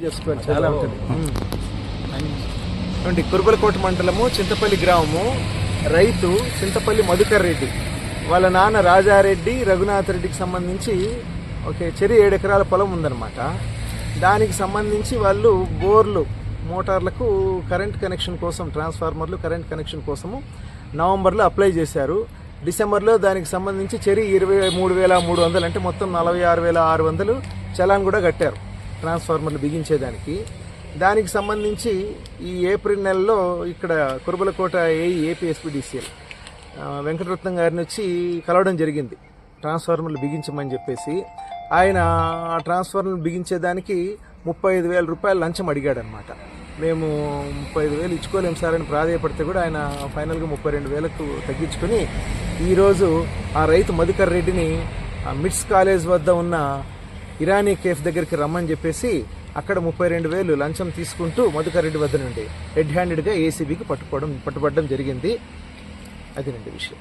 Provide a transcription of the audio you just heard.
చేసుకోవాలి, చాలా ఉంటుంది. కురుబలకోట మండలము చింతపల్లి గ్రామము, రైతు చింతపల్లి మధుకర్ రెడ్డి, వాళ్ళ నాన్న రాజారెడ్డి రఘునాథ్ రెడ్డికి సంబంధించి చెరి 7 ఎకరాల పొలం ఉందన్నమాట. దానికి సంబంధించి వాళ్ళు బోర్లు మోటార్లకు కరెంట్ కనెక్షన్ కోసం, ట్రాన్స్ఫార్మర్లు కరెంట్ కనెక్షన్ కోసము నవంబర్లో అప్లై చేశారు. డిసెంబర్లో దానికి సంబంధించి చెరి 23,300 అంటే మొత్తం 46,600 చలాన్ కూడా కట్టారు ట్రాన్స్ఫార్మర్లు బిగించేదానికి. దానికి సంబంధించి ఈ ఏప్రిల్ నెలలో ఇక్కడ కురుబలకోట ఏపీఎస్పీడీసీఎల్ వెంకటరత్నం గారిని వచ్చి కలవడం జరిగింది, ట్రాన్స్ఫార్మర్లు బిగించమని చెప్పేసి. ఆయన ఆ ట్రాన్స్ఫార్మర్లు బిగించేదానికి 35,000 రూపాయలు లంచం అడిగాడనమాట. మేము 35,000 ఇచ్చుకోలేము సార్ అని ప్రాధాయపడితే కూడా ఆయన ఫైనల్గా 32,000కు తగ్గించుకొని ఈరోజు ఆ రైతు మధుకర్ రెడ్డిని మిడ్స్ కాలేజ్ వద్ద ఉన్న ఇరానీ కేఫ్ దగ్గరికి రమ్మని చెప్పేసి అక్కడ 32,000 లంచం తీసుకుంటూ మధుకర్ రెడ్డి వద్ద నుండి రెడ్ హ్యాండెడ్గా ఏసీబీకి పట్టుబడడం జరిగింది. అదేనండి విషయం.